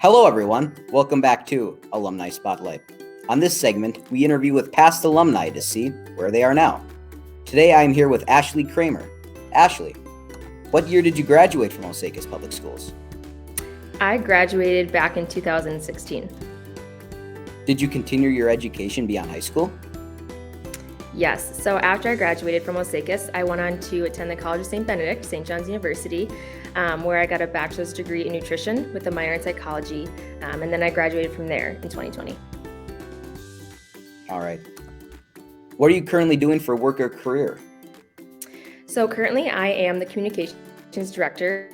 Hello, everyone. Welcome back to Alumni Spotlight. On this segment, we interview with past alumni to see where they are now. Today, I am here with Ashley Kraemer. Ashley, what year did you graduate from Osakis Public Schools? I graduated back in 2016. Did you continue your education beyond high school? Yes, so after I graduated from Osakis, I went on to attend the College of St. Benedict, St. John's University, where I got a bachelor's degree in nutrition with a minor in psychology, and then I graduated from there in 2020. All right. What are you currently doing for work or career? So currently I am the communications director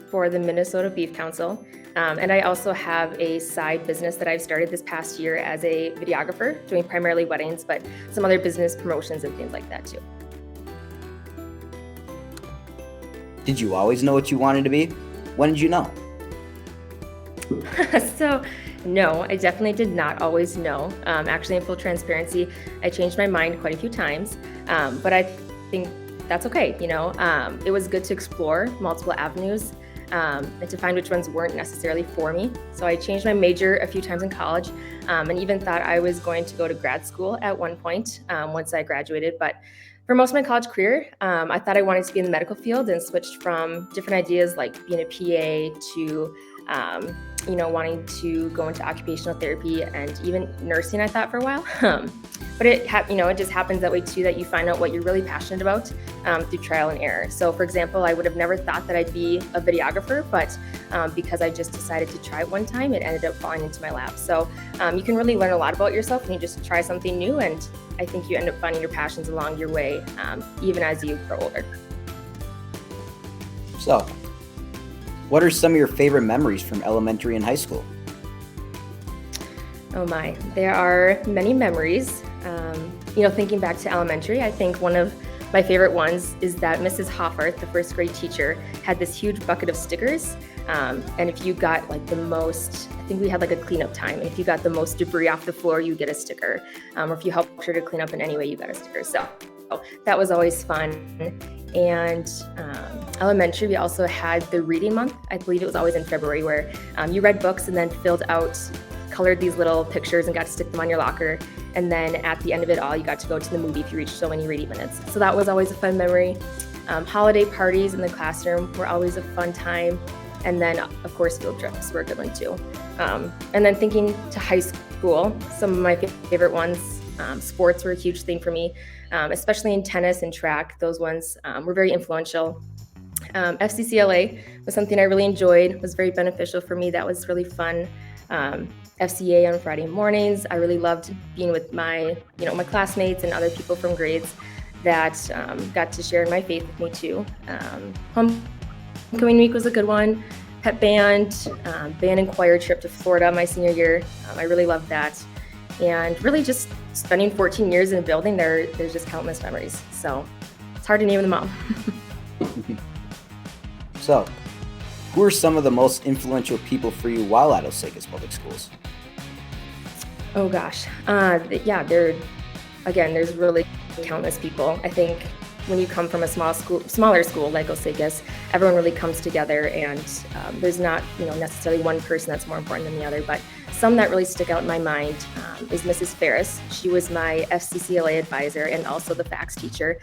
for the Minnesota Beef Council, and I also have a side business that I've started this past year as a videographer, doing primarily weddings, but some other business promotions and things like that too. Did you always know what you wanted to be? When did you know? So, no, I definitely did not always know. Actually, in full transparency, I changed my mind quite a few times, but I think that's okay. It was good to explore multiple avenues and to find which ones weren't necessarily for me. So I changed my major a few times in college, and even thought I was going to go to grad school at one point once I graduated. But for most of my college career, I thought I wanted to be in the medical field and switched from different ideas like being a PA to wanting to go into occupational therapy and even nursing, I thought for a while. But it just happens that way too, that you find out what you're really passionate about through trial and error. So for example, I would have never thought that I'd be a videographer, but because I just decided to try it one time, it ended up falling into my lap. So you can really learn a lot about yourself when you just try something new. And I think you end up finding your passions along your way, even as you grow older. So, what are some of your favorite memories from elementary and high school? Oh my, there are many memories. Thinking back to elementary, I think one of my favorite ones is that Mrs. Hoffart, the first grade teacher, had this huge bucket of stickers. And if you got I think we had a cleanup time. And if you got the most debris off the floor, you get a sticker. Or if you helped her to clean up in any way, you got a sticker. So that was always fun. And elementary, we also had the reading month. I believe it was always in February, where you read books and then colored these little pictures and got to stick them on your locker. And then at the end of it all, you got to go to the movie if you reached so many reading minutes. So that was always a fun memory. Holiday parties in the classroom were always a fun time. And then, of course, field trips were a good one too. And then thinking to high school, some of my favorite ones, sports were a huge thing for me, especially in tennis and track. Those ones were very influential. FCCLA was something I really enjoyed, was very beneficial for me. That was really fun. FCA on Friday mornings. I really loved being with my classmates and other people from grades that got to share my faith with me too. Homecoming week was a good one. Pep band, band and choir trip to Florida my senior year. I really loved that. And really just spending 14 years in a building, there's just countless memories. So it's hard to name them all. So, who are some of the most influential people for you while at Osakis Public Schools? Oh gosh, there's really countless people. I think when you come from a smaller school like Osakis, everyone really comes together, and there's not necessarily one person that's more important than the other. But some that really stick out in my mind is Mrs. Ferris. She was my FCCLA advisor and also the FACS teacher.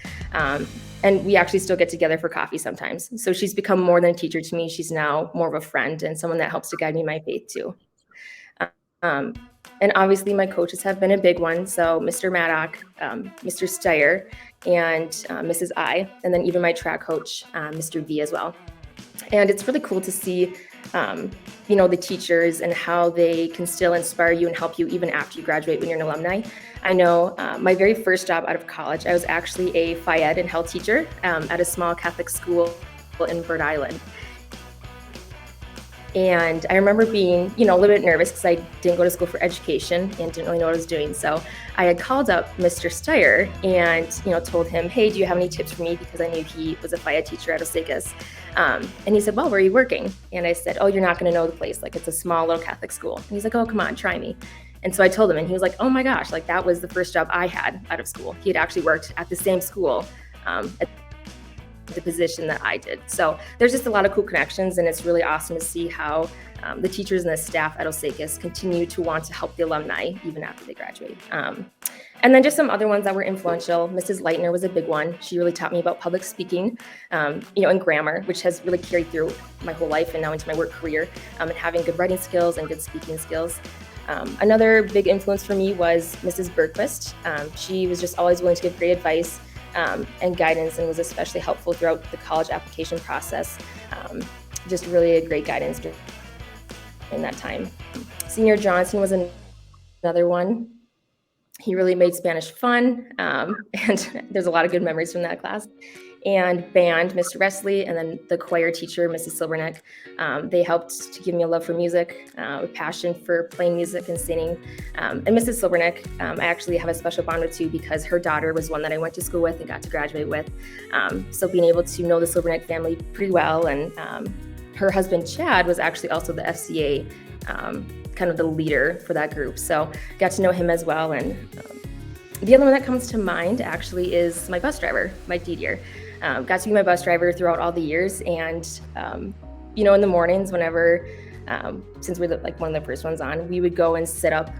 And we actually still get together for coffee sometimes. So she's become more than a teacher to me. She's now more of a friend and someone that helps to guide me in my faith too. And obviously my coaches have been a big one. So Mr. Maddock, Mr. Steyer, and Mrs. I, and then even my track coach, Mr. V as well. And it's really cool to see, the teachers and how they can still inspire you and help you even after you graduate when you're an alumni. I know my very first job out of college, I was actually a Phi Ed and health teacher at a small Catholic school in Bird Island. And I remember being, a little bit nervous because I didn't go to school for education and didn't really know what I was doing. So I had called up Mr. Steyer and, told him, hey, do you have any tips for me? Because I knew he was a Phi Ed teacher at Osakis. And he said, well, where are you working? And I said, oh, you're not going to know the place. It's a small little Catholic school. And he's like, oh, come on, try me. And so I told him, and he was like, oh my gosh, that was the first job I had out of school. He had actually worked at the same school at the position that I did. So there's just a lot of cool connections, and it's really awesome to see how the teachers and the staff at Osakis continue to want to help the alumni even after they graduate. And then just some other ones that were influential. Mrs. Leitner was a big one. She really taught me about public speaking, and grammar, which has really carried through my whole life and now into my work career, and having good writing skills and good speaking skills. Another big influence for me was Mrs. Bergquist. She was just always willing to give great advice and guidance, and was especially helpful throughout the college application process. Just really a great guidance in that time. Senior Johnson was another one. He really made Spanish fun, and there's a lot of good memories from that class. And band, Mr. Wesley, and then the choir teacher, Mrs. Silverneck. They helped to give me a love for music, a passion for playing music and singing. And Mrs. Silverneck, I actually have a special bond with too, because her daughter was one that I went to school with and got to graduate with. So being able to know the Silverneck family pretty well, and her husband, Chad, was actually also the FCA kind of the leader for that group. So got to know him as well. And the other one that comes to mind actually is my bus driver, Mike Didier. Got to be my bus driver throughout all the years. And, in the mornings, whenever, since we're like one of the first ones on, we would go and sit up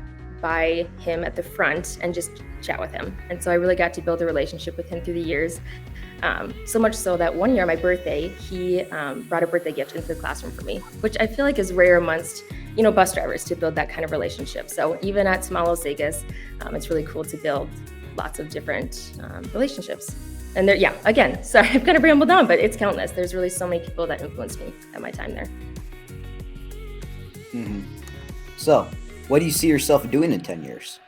by him at the front and just chat with him. And so I really got to build a relationship with him through the years. So much so that one year, my birthday, he brought a birthday gift into the classroom for me, which I feel like is rare amongst, bus drivers to build that kind of relationship. So even at small Osakis, it's really cool to build lots of different relationships. And there, again, sorry, I've kind of rambled on, but it's countless. There's really so many people that influenced me at my time there. Mm-hmm. So what do you see yourself doing in 10 years?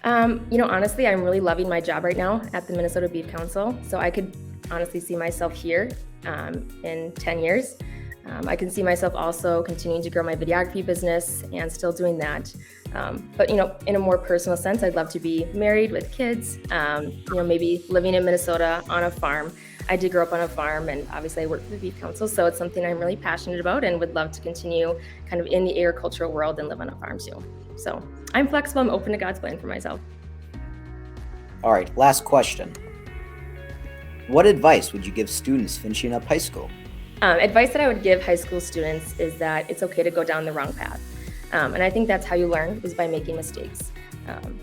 Honestly, I'm really loving my job right now at the Minnesota Beef Council. So I could honestly see myself here in 10 years. I can see myself also continuing to grow my videography business and still doing that. But in a more personal sense, I'd love to be married with kids, maybe living in Minnesota on a farm. I did grow up on a farm, and obviously I work for the Beef Council, so it's something I'm really passionate about and would love to continue kind of in the agricultural world and live on a farm too. So I'm flexible. I'm open to God's plan for myself. All right, last question. What advice would you give students finishing up high school? Advice that I would give high school students is that it's okay to go down the wrong path. And I think that's how you learn, is by making mistakes.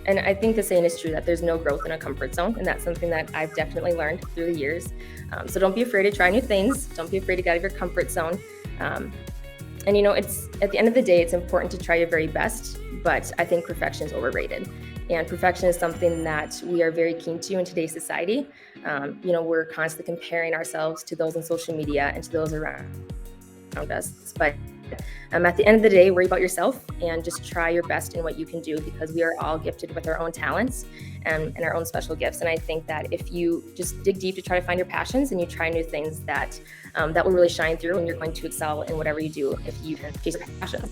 And I think the saying is true that there's no growth in a comfort zone. And that's something that I've definitely learned through the years. So don't be afraid to try new things. Don't be afraid to get out of your comfort zone. And it's at the end of the day, it's important to try your very best, but I think perfection is overrated. And perfection is something that we are very keen to in today's society. We're constantly comparing ourselves to those on social media and to those around us. But at the end of the day, worry about yourself and just try your best in what you can do, because we are all gifted with our own talents and our own special gifts. And I think that if you just dig deep to try to find your passions and you try new things, that will really shine through, and you're going to excel in whatever you do if you chase your passion.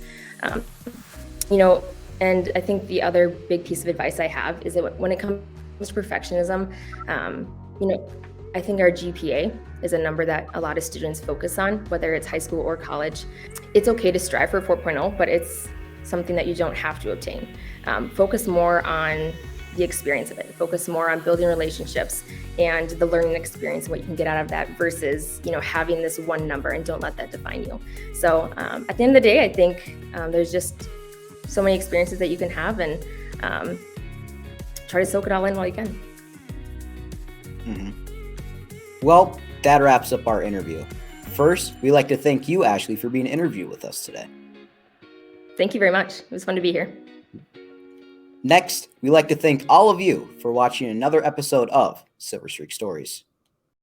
And I think the other big piece of advice I have is that when it comes to perfectionism, I think our GPA is a number that a lot of students focus on, whether it's high school or college. It's okay to strive for 4.0, but it's something that you don't have to obtain. Focus more on the experience of it. Focus more on building relationships and the learning experience and what you can get out of that versus, having this one number, and don't let that define you. So at the end of the day, I think there's just so many experiences that you can have, and try to soak it all in while you can. Mm-hmm. Well, that wraps up our interview. First, we'd like to thank you, Ashley, for being interviewed with us today. Thank you very much. It was fun to be here. Next, we'd like to thank all of you for watching another episode of Silver Streak Stories.